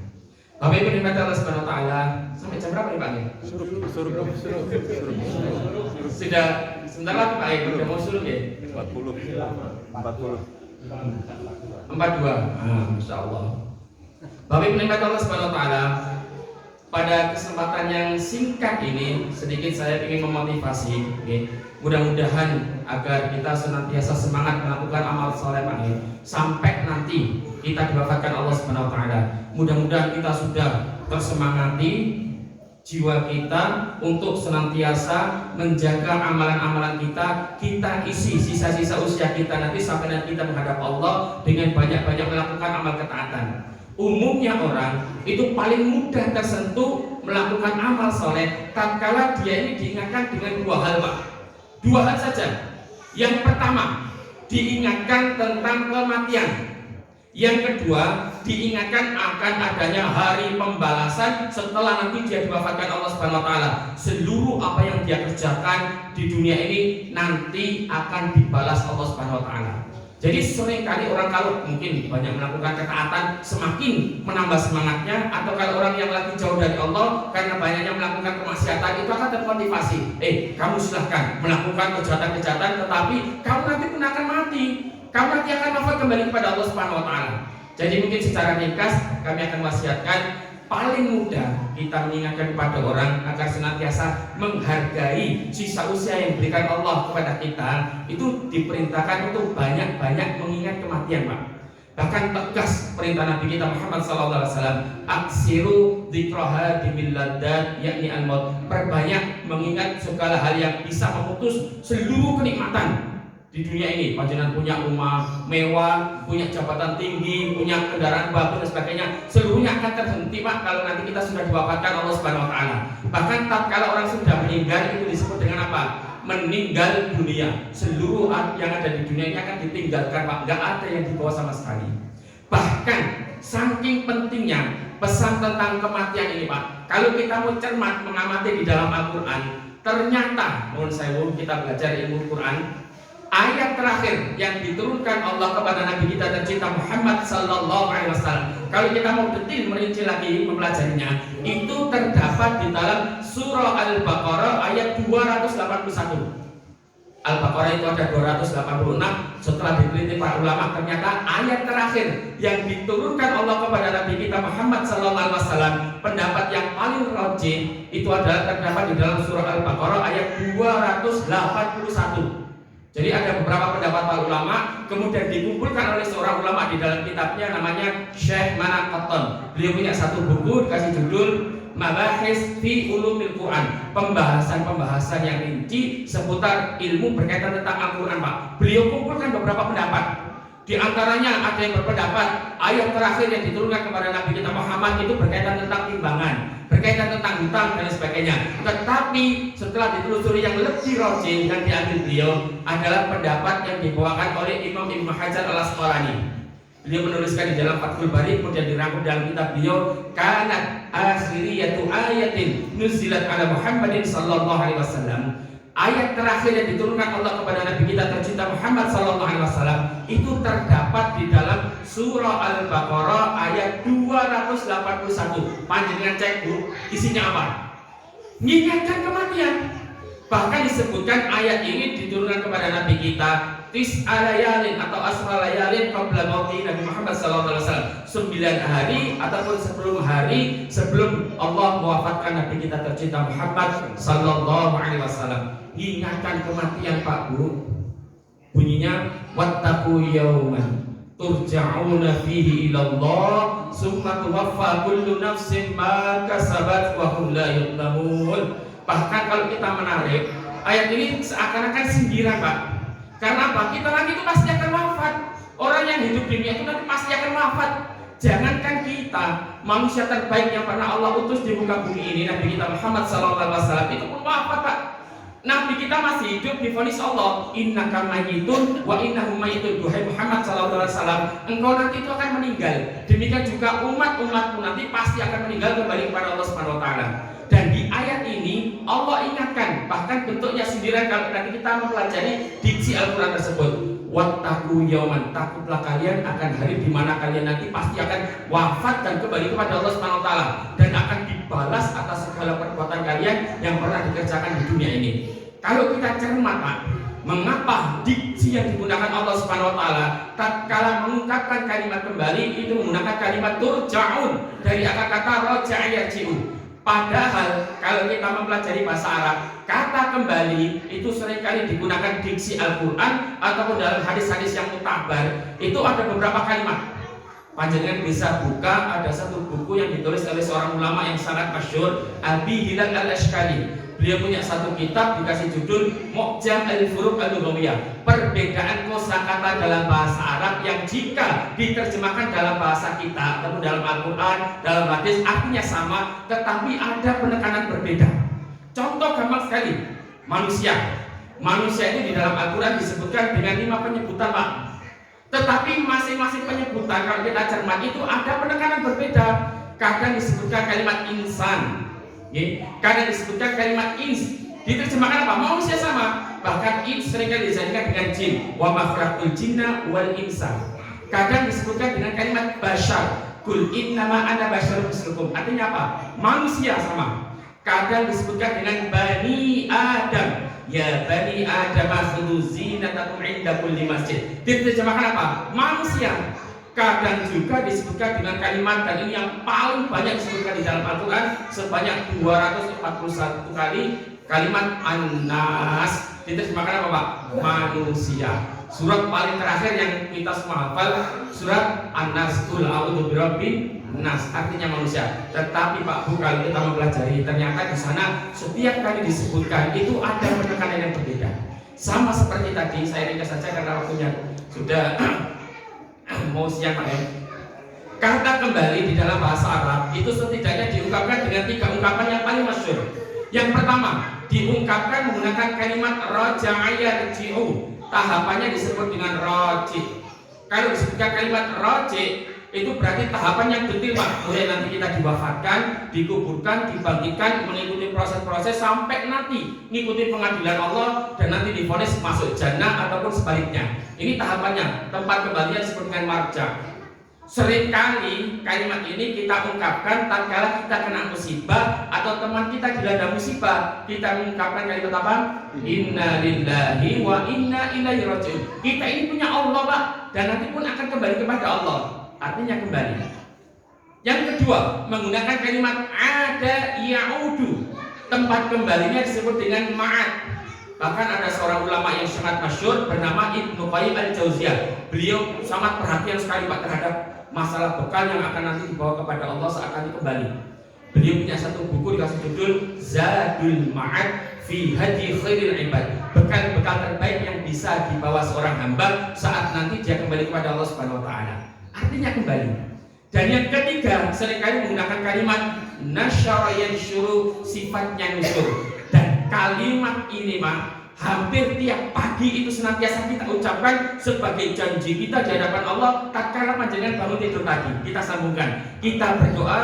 Bapak Ibu nikmati Allah Subhanahu Wa Taala. Sampai jam berapa nih Pak? Suruh. Sudah sebentar lagi Pak, udah mau suruh ya? 42. Masya Allah. Bapak Ibu nikmati Allah Subhanahu Wa Taala. Pada kesempatan yang singkat ini, sedikit saya ingin memotivasi, okay? Mudah-mudahan agar kita senantiasa semangat melakukan amal soleh sampai nanti kita diwafatkan Allah Subhanahu Wa Taala. Mudah-mudahan kita sudah tersemangati jiwa kita untuk senantiasa menjaga amalan-amalan kita isi sisa-sisa usia kita nanti sampai nanti kita menghadap Allah dengan banyak-banyak melakukan amal ketaatan. Umumnya orang itu paling mudah tersentuh melakukan amal soleh tatkala dia ini diingatkan dengan dua hal Pak. Dua hal saja. Yang pertama, diingatkan tentang kematian. Yang kedua, diingatkan akan adanya hari pembalasan setelah nanti dia diwafatkan Allah Subhanahu Wa Taala. Seluruh apa yang dia kerjakan di dunia ini nanti akan dibalas Allah Subhanahu Wa Taala. Jadi seringkali orang kalau mungkin banyak melakukan ketaatan semakin menambah semangatnya, atau kalau orang yang lagi jauh dari Allah karena banyaknya melakukan kemaksiatan itu akan termotivasi. Kamu silahkan melakukan kejahatan-kejahatan, tetapi kamu nanti pun akan mati. Kamu nanti akan wafat kembali kepada Allah Subhanahu Wa Taala. Jadi mungkin secara ringkas kami akan wasiatkan, paling mudah kita mengingatkan kepada orang agar senantiasa menghargai sisa usia yang diberikan Allah kepada kita. Itu diperintahkan untuk banyak-banyak mengingat kematian Pak. Bahkan tegas perintah Nabi kita Muhammad SAW, aksiru dzikraha dimilladad, yakni al-maut. Perbanyak mengingat segala hal yang bisa memutus seluruh kenikmatan di dunia ini. Panjenengan punya rumah mewah, punya jabatan tinggi, punya kendaraan bagus dan sebagainya, seluruhnya akan terhenti Pak kalau nanti kita sudah diwafatkan Allah Subhanahu Wa Taala. Bahkan tatkala orang sudah meninggal itu disebut dengan apa? Meninggal dunia. Seluruh yang ada di dunia ini akan ditinggalkan Pak, nggak ada yang dibawa sama sekali. Bahkan saking pentingnya pesan tentang kematian ini Pak, kalau kita mau cermat mengamati di dalam Al-Quran, ternyata mohon saya kita belajar ilmu Quran, ayat terakhir yang diturunkan Allah kepada Nabi kita tercinta Muhammad Sallallahu Alaihi Wasallam, kalau kita mau detil merinci lagi mempelajarinya, itu terdapat di dalam surah Al-Baqarah ayat 281. Al-Baqarah itu ada 286. Setelah diteliti para ulama, ternyata ayat terakhir yang diturunkan Allah kepada Nabi kita Muhammad Sallallahu Alaihi Wasallam, pendapat yang paling rajih itu adalah terdapat di dalam surah Al-Baqarah ayat 281. Jadi ada beberapa pendapat para ulama, kemudian dikumpulkan oleh seorang ulama di dalam kitabnya namanya Syekh Manak Qattan. Beliau punya satu buku dikasih judul Mabahis fi Ulumil Quran, pembahasan yang rinci seputar ilmu berkaitan tentang Al-Quran Pak. Beliau kumpulkan beberapa pendapat. Di antaranya ada yang berpendapat ayat terakhir yang diturunkan kepada Nabi kita Muhammad itu berkaitan tentang timbangan, berkaitan tentang hutang dan sebagainya. Tetapi setelah ditelusuri yang lebih rajih yang diambil beliau adalah pendapat yang dibawakan oleh Imam Ibnu Hajar Al-Asqalani. Beliau menuliskan di dalam Fathul Bari, kemudian dirangkum dalam kitab beliau, kanat akhiriyatu ayatin nuzilat ala Muhammadin sallallahu alaihi wasallam. Ayat terakhir yang diturunkan Allah kepada Nabi kita tercinta Muhammad sallallahu alaihi wasallam itu terdapat di dalam surah Al-Baqarah ayat 281. Panjenengan cek Bu, isinya apa? Mengingatkan kematian. Bahkan disebutkan ayat ini diturunkan kepada Nabi kita tis'alayalin atau asralayalin qabla mauti Nabi Muhammad sallallahu alaihi wasallam, 9 hari ataupun 10 hari sebelum Allah mewafatkan Nabi kita tercinta Muhammad sallallahu alaihi wasallam. Ingatkan kematian Pak Bu. Bunyinya wattaqu yauman turja'una fihi ila Allah summa tuwaffa kullu nafsin ma kasabat wa hum la yuzlamun. Bahkan kalau kita menarik ayat ini seakan-akan sindiran Pak. Karena apa? Kita nanti itu pasti akan wafat. Orang yang hidup di dunia itu nanti pasti akan wafat. Jangankan kita, manusia terbaik yang pernah Allah utus di muka bumi ini, Nabi kita Muhammad SAW itu pun wafat Pak. Nabi kita masih hidup divonis Allah, innaka mayyitun wa innahum mayyitun. Duhai Muhammad sallallahu alaihi wasallam, engkau nanti itu akan meninggal. Demikian juga umat-umatmu nanti pasti akan meninggal kembali kepada Allah Subhanahu wa taala. Dan di ayat ini Allah ingatkan, bahkan bentuknya sindiran kalau nanti kita mempelajari diksi Al-Qur'an tersebut. Wattaqu yauman, takutlah kalian akan hari di mana kalian nanti pasti akan wafat dan kembali kepada Allah Subhanahu wa taala dan akan dibalas atas segala perbuatan kalian yang pernah dikerjakan di dunia ini. Kalau kita cermat, Pak, mengapa diksi yang digunakan Allah Subhanahu wa taala tatkala mengungkapkan kalimat kembali itu menggunakan kalimat turja'un dari akar kata raja'a yarji'u. Padahal kalau kita mempelajari bahasa Arab, kata kembali itu seringkali digunakan diksi Al-Quran ataupun dalam hadis-hadis yang mutabar. Itu ada beberapa kalimat. Panjenengan bisa buka, ada satu buku yang ditulis oleh seorang ulama yang sangat masyhur, Abi Hilal Al-Ashqali. Beliau punya satu kitab dikasih judul Mu'jam al-Furuq al-Lughawiyah, perbedaan kosakata dalam bahasa Arab yang jika diterjemahkan dalam bahasa kita ataupun dalam Al-Quran, dalam hadis artinya sama, tetapi ada penekanan berbeda. Contoh gampang sekali, manusia. Manusia itu di dalam Al-Quran disebutkan dengan 5 penyebutan, Pak. Tetapi masing-masing penyebutan kalau kita cermat itu ada penekanan berbeda. Kadang disebutkan kalimat insan, kadang disebutkan kalimat ins, diterjemahkan apa? Manusia sama. Bahkan ins seringkali dijadikan dengan jin. Wa mafraqul jinna wal insan. Kadang disebutkan dengan kalimat bashar. Kul innama ana basyarun mislukum. Artinya apa? Manusia sama. Kadang disebutkan dengan bani Adam. Ya bani Adam khudhu zinatakum 'inda kulli masjid. Diterjemahkan apa? Manusia. Kadang juga disebutkan dengan kalimat, dan ini yang paling banyak disebutkan di dalam Al-Quran sebanyak 241 kali, kalimat An-Nas. Diterjemahkan apa, Pak? Manusia. Surat paling terakhir yang kita semua hafal, surat An-Nas, Qul a'udzu birabbin nas, artinya manusia. Tetapi Pak Bu, kalau kita mempelajari, ternyata di sana setiap kali disebutkan itu ada penekanan yang berbeda. Sama seperti tadi, saya ringkas saja karena waktunya sudah mau siang, Pak. Kata kembali di dalam bahasa Arab itu setidaknya diungkapkan dengan 3 ungkapan yang paling masyhur. Yang pertama, diungkapkan menggunakan kalimat raja'a yarji'u. Tahapannya disebut dengan raji'. Kalau disebutkan kalimat raji', itu berarti tahapan yang detail, Pak. Mulai nanti kita diwafatkan, dikuburkan, dibangkitkan, mengikuti proses-proses sampai nanti mengikuti pengadilan Allah dan nanti divonis masuk jannah ataupun sebaliknya. Ini tahapannya. Tempat kembalinya disebut dengan marja. Seringkali kalimat ini kita ungkapkan tatkala kita kena musibah atau teman kita dilanda musibah, kita mengungkapkan kalimat apa? Inna lillahi wa inna ilaihi raji'un. Kita ini punya Allah, Pak, dan nanti pun akan kembali kepada Allah. Artinya kembali. Yang kedua, menggunakan kalimat ada ya'udu. Tempat kembalinya disebut dengan ma'ad. Bahkan ada seorang ulama yang sangat masyhur bernama Ibnu Qayyim al-Jauziyah. Beliau sangat perhatian sekali, Pak, terhadap masalah bekal yang akan nanti dibawa kepada Allah saat nanti kembali. Beliau punya satu buku dikasih judul Zadul Ma'ad fi hadi khairil ibad. Bekal-bekal terbaik yang bisa dibawa seorang hamba saat nanti dia kembali kepada Allah Subhanahu wa taala. Artinya kembali. Dan yang ketiga, seringkali menggunakan kalimat nasyara yansyuru, sifatnya nusyur. Dan kalimat ini, Pak, hampir tiap pagi itu senantiasa kita ucapkan sebagai janji kita di hadapan Allah tatkala panjenengan bangun tidur pagi. Kita sambungkan. Kita berdoa,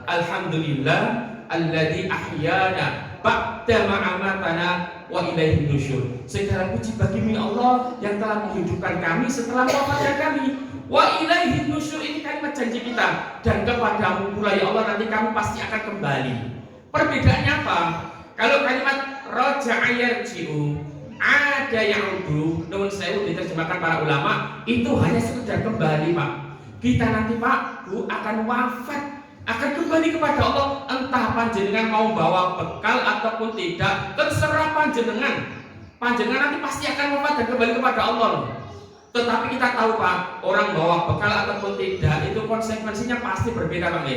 alhamdulillah alladzi ahyana ba'da ma'amatana wa ilaihi nusyur. Segala puji bagi Allah yang telah menghidupkan kami setelah wafatnya kami. Wa ilaihi nusyur, ini kalimat janji kita, dan kepadamu pula ya Allah nanti kami pasti akan kembali. Perbedaannya apa? Kalau kalimat raja'a yarji'u, ada yang udu, namun saya diterjemahkan para ulama, itu hanya sekedar kembali, Pak. Kita nanti, Pak Bu, akan wafat, akan kembali kepada Allah. Entah panjenengan mau bawa bekal ataupun tidak, terserah panjenengan. Panjenengan nanti pasti akan wafat dan kembali kepada Allah. Tetapi kita tahu, Pak, orang bawa bekal ataupun tidak, itu konsekuensinya pasti berbeda, Pak.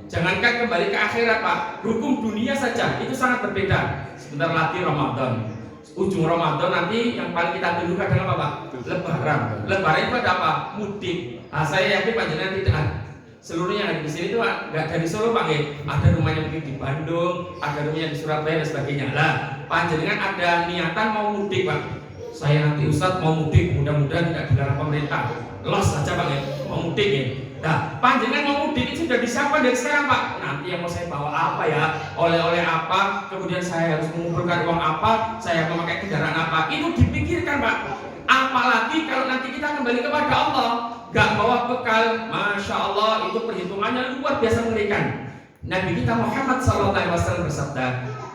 Jangankan kembali ke akhirat, Pak, hukum dunia saja itu sangat berbeda. Sebentar lagi Ramadan, ujung Ramadan nanti yang paling kita tunggu adalah apa, Pak? Lebaran. Lebaran itu ada apa? Mudik. Nah, saya yakin panjenengan tidak seluruhnya yang di sini itu nggak dari Solo, Pak. Ada rumahnya mungkin di Bandung, ada rumahnya di Surabaya dan sebagainya. Lah, panjenengan ada niatan mau mudik Pak, saya nanti Ustadz mau mudik, mudah-mudahan tidak dilarang pemerintah, los saja Pak ya, mau mudik ya. Nah, panjenengan mau mudik itu sudah disiapkan dari sekarang Pak. Nanti yang mau saya bawa apa ya, oleh-oleh apa, kemudian saya harus mengumpulkan uang apa, saya memakai kendaraan apa, itu dipikirkan Pak. Apalagi kalau nanti kita kembali kepada Allah, gak bawa bekal, Masya Allah itu perhitungannya luar biasa mengerikan. Nabi kita Muhammad SAW bersabda,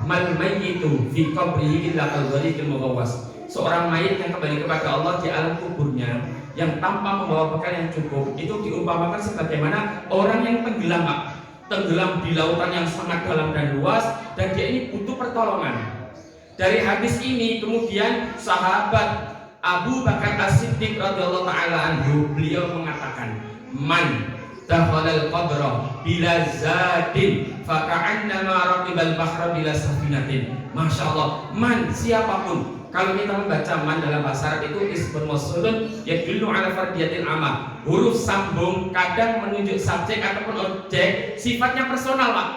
"Mal mayyitu fi qabrihi illa kal-ghariqil mughawwas." Seorang mayit yang kembali kepada Allah di alam kuburnya yang tanpa membawa bekal yang cukup itu diumpamakan sebagaimana orang yang tenggelam Pak. Tenggelam di lautan yang sangat dalam dan luas dan dia ini butuh pertolongan. Dari hadis ini kemudian sahabat Abu Bakar As-Siddiq radhiyallahu taala anhu beliau mengatakan, "Man dakhalal qabra bila zadin fa ka'annama raqibal bahra bila safinatin." Masya Allah, man siapapun. Kalau kita membaca man dalam bahasa Arab itu ismun mausulun yadullu ala fardiyatil amma. Huruf sambung kadang menunjuk subjek ataupun objek, sifatnya personal Pak.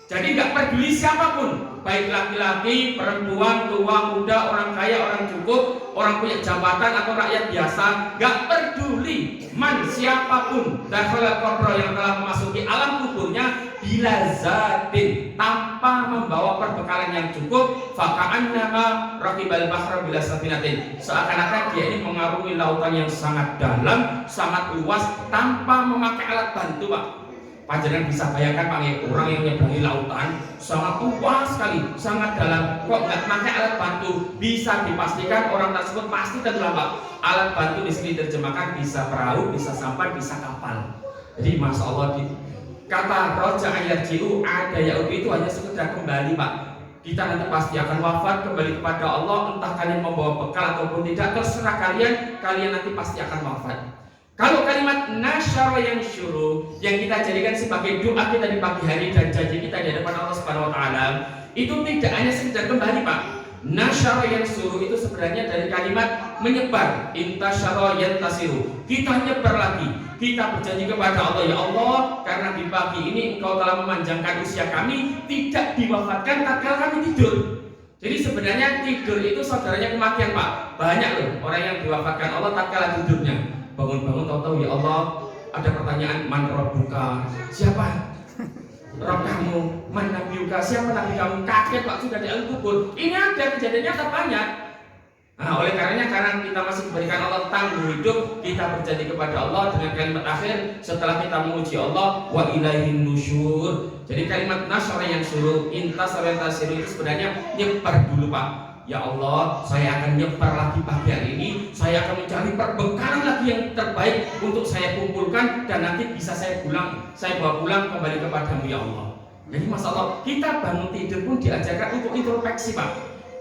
Jadi nggak peduli siapapun, baik laki-laki, perempuan, tua, muda, orang kaya, orang cukup, orang punya jabatan atau rakyat biasa, nggak peduli. Man siapapun dakhala qabra yang telah memasuki alam kuburnya bila zatin tanpa membawa perbekalan yang cukup, faka'annama raqibal bahra bila safinatin. Seakan-akan dia ini mengarungi lautan yang sangat dalam, sangat luas tanpa memakai alat bantu Pak. Panjenengan bisa bayangkan Pak, orang yang menyeberangi lautan sangat luas sekali, sangat dalam, kok nggak pakai alat bantu, bisa dipastikan orang tersebut pasti tenggelam Pak. Alat bantu di sini terjemahkan bisa perahu, bisa sampan, bisa kapal. Jadi Masya Allah, kata roja ayarjiu ada yaudu itu hanya sekedar kembali Pak. Kita nanti pasti akan wafat, kembali kepada Allah, entah kalian membawa bekal ataupun tidak, terserah kalian, kalian nanti pasti akan wafat. Kalau kalimat nasyara yang syuruh yang kita jadikan sebagai doa kita di pagi hari dan janji kita di hadapan Allah Subhanahu wa taala, itu tidak hanya sekedar kembali Pak. Nasyara yang suruh itu sebenarnya dari kalimat menyebar, intasyara yantasiru. Kita nyebar lagi, kita berjanji kepada Allah, ya Allah, karena di pagi ini Engkau telah memanjangkan usia kami, tidak diwafatkan tatkala kami tidur. Jadi sebenarnya tidur itu saudaranya kematian Pak. Banyak loh orang yang diwafatkan Allah tatkala tidurnya. Bangun-bangun tahu-tahu ya Allah ada pertanyaan, man rabbuka, siapa Rabb kamu, man nabiyuka, siapa nabi kamu, kaget Pak sudah di alam kubur. Ini ada kejadiannya tak banyak. Nah, oleh karenanya karena kita masih diberikan Allah tangguh hidup, kita berjanji kepada Allah dengan kalimat akhir setelah kita memuji Allah, wa ilaihin nusyur. Jadi kalimat nasyara yang suruh, intas orientasi itu sebenarnya nyebar dulu Pak. Ya Allah, saya akan nyebar lagi pagi hari ini, saya akan mencari perbekalan lagi yang terbaik untuk saya kumpulkan dan nanti bisa saya bawa pulang kembali kepadamu ya Allah. Jadi Masya Allah, kita bangun tidur pun diajarkan untuk introspeksi Pak.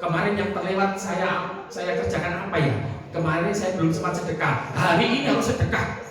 Kemarin yang terlewat saya kerjakan apa ya? Kemarin saya belum sempat sedekah, hari ini harus sedekah.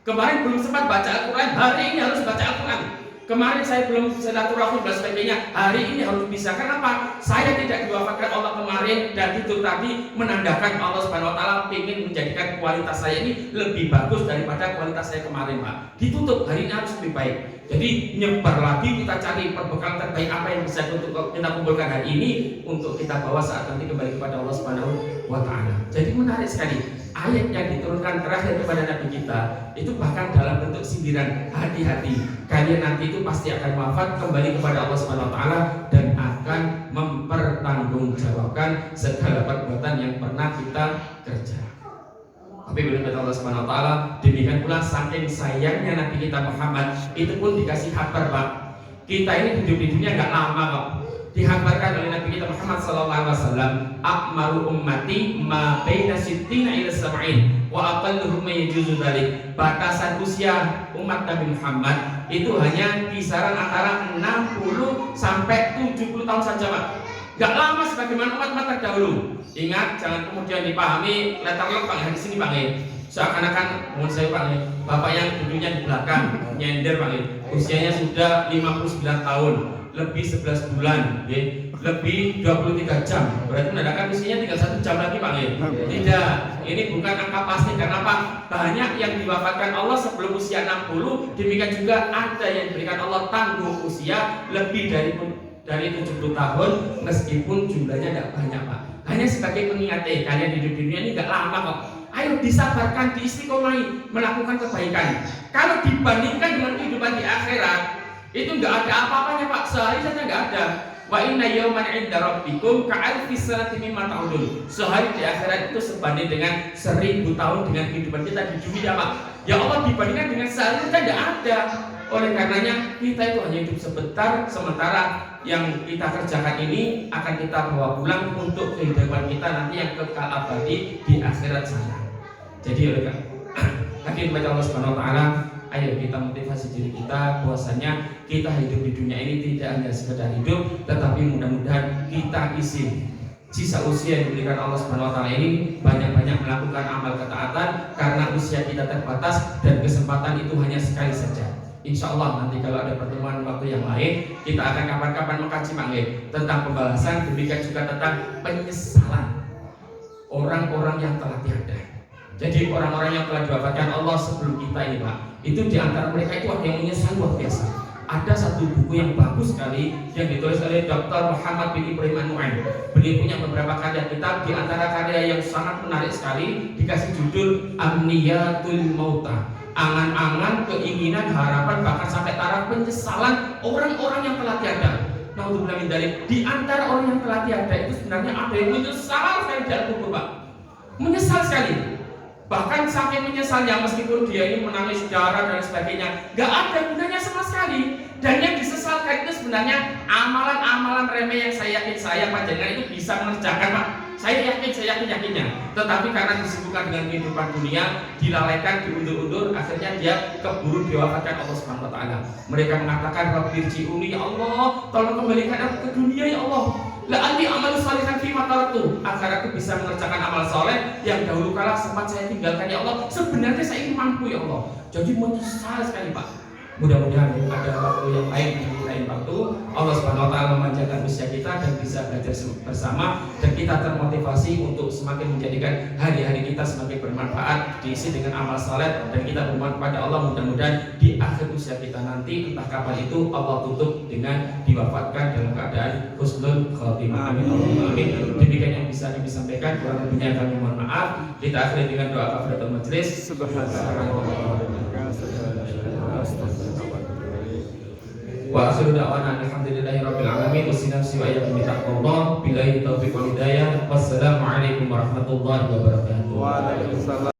Kemarin belum sempat baca Al-Quran, hari ini harus baca Al-Quran. Kemarin saya belum silaturahmi dan sebagainya, hari ini harus bisa. Kenapa? Saya tidak diwafatkan Allah kemarin dan itu tadi menandakan Allah Subhanahu wa taala ingin menjadikan kualitas saya ini lebih bagus daripada kualitas saya kemarin Pak. Ditutup, hari ini harus lebih baik. Jadi nyebar lagi, kita cari perbekalan terbaik apa yang bisa kita kumpulkan hari ini untuk kita bawa saat nanti kembali kepada Allah Subhanahu wa taala. Jadi menarik sekali. Ayat yang diturunkan terakhir kepada Nabi kita itu bahkan dalam bentuk sindiran, hati-hati, kalian nanti itu pasti akan wafat, kembali kepada Allah Subhanahu wa taala dan akan mempertanggungjawabkan segala perbuatan yang pernah kita kerjakan. Tapi bila kata Allah Subhanahu wa taala, demikian pula saking sayangnya Nabi kita Muhammad itu pun dikasih kabar Pak. Kita ini hidup di dunia enggak lama kok. Dihamparkan oleh Nabi kita Muhammad SAW, akmaru ummati ma baina sittina ila sab'in wa aqalluhum yajuzu dzalik. Batasan usia umat Nabi Muhammad itu hanya kisaran antara 60 sampai 70 tahun saja Pak. Gak lama sebagaimana umat-umat terdahulu. Ingat, jangan kemudian dipahami letter-letter Pak di sini Pak. Seakan-akan mohon saya Pak, Bapak yang duduknya di belakang nyender Pak, usianya sudah 59 tahun. Lebih 11 bulan, lebih 23 jam. Berarti menandakan usianya tinggal 1 jam lagi Pak. Tidak, ini bukan angka pasti. Karena apa? Banyak yang diwafatkan Allah sebelum usia 60. Demikian juga ada yang diberikan Allah tangguh usia lebih dari dari 70 tahun meskipun jumlahnya tidak banyak Pak. Hanya sebagai pengingat kalian hidup di dunia ini nggak lama kok. Ayo disabarkan, diistiqomahi melakukan kebaikan. Kalau dibandingkan dengan kehidupan di akhirat itu nggak ada apa-apanya Pak, sehari saja nggak ada. Wa inna yawman 'inda rabbikum ka'alfi sanatin mimma ta'udun. Sehari di akhirat itu sebanding dengan 1000 tahun dengan kehidupan kita di dunia Pak. Ya Allah, dibandingkan dengan sehari saja nggak ada. Oleh karenanya kita itu hanya hidup sebentar, sementara yang kita kerjakan ini akan kita bawa pulang untuk kehidupan kita nanti yang kekal abadi di akhirat sana. Jadi oleh hadirin kepada Allah Subhanahu wa taala, ayo kita motivasi diri kita bahwasanya kita hidup di dunia ini tidak hanya sekedar hidup, tetapi mudah-mudahan kita isi sisa usia yang diberikan Allah Subhanahu wa taala ini banyak-banyak melakukan amal ketaatan karena usia kita terbatas dan kesempatan itu hanya sekali saja. Insya Allah nanti kalau ada pertemuan waktu yang lain kita akan kapan-kapan mengkaji manggil tentang pembahasan, demikian juga tentang penyesalan orang-orang yang telah tiada. Jadi orang-orang yang telah diwafatkan Allah sebelum kita ini Pak, itu diantara mereka itu ada yang menyesal luar biasa. Ada satu buku yang bagus sekali yang ditulis oleh Dr. Muhammad bin Ibrahim An-Nu'aim. Beliau punya beberapa karya kitab, di antara karya yang sangat menarik sekali dikasih judul Amniyatul Mauta. Angan-angan, keinginan, harapan, bahkan sampai taraf penyesalan orang-orang yang telah tiada. Nah, untuk bilang dari di antara orang yang telah tiada itu sebenarnya ada yang menyesal sekali dalam kubur Pak. Menyesal sekali. Bahkan saking menyesalnya meskipun dia ini menangis darah dan sebagainya, gak ada gunanya sama sekali. Dan yang disesalkan itu sebenarnya amalan-amalan remeh yang saya yakin saya panjenengan itu bisa mengerjakan Pak. Saya yakinnya. Tetapi karena disibukkan dengan kehidupan dunia, dilalaikan, diundur-undur, akhirnya dia keburu diwafatkan Allah Subhanahu wa taala. Mereka mengatakan Rabbirji'uni, ya Allah, tolong kembalikan aku ke dunia ya Allah. La'alli amalu salihan fi ma taraktu, agar aku bisa mengerjakan amal soleh yang dahulu kala sempat saya tinggalkan ya Allah. Sebenarnya saya ingin mampu ya Allah. Jadi menyesal sekali Pak. Mudah-mudahan ada waktu yang lain di lain waktu Allah Subhanahu wa taala memanjangkan usia kita dan bisa belajar bersama dan kita termotivasi untuk semakin menjadikan hari-hari kita semakin bermanfaat, diisi dengan amal saleh dan kita bermohon kepada Allah mudah-mudahan di akhir usia kita nanti entah kapan itu Allah tutup dengan diwafatkan dalam keadaan husnul khotimah. Amin. Demikian yang bisa kami sampaikan, kurang lebihnya kami mohon maaf. Kita akhiri dengan doa kafaratul majelis. Wa akhiru da'wana alhamdulillahi rabbil alamin wassinafsi wa iyyakum bitaqwallah billahi taufiq wal hidayah. Wassalamu alaikum warahmatullahi wabarakatuh. Waalaikumsalam.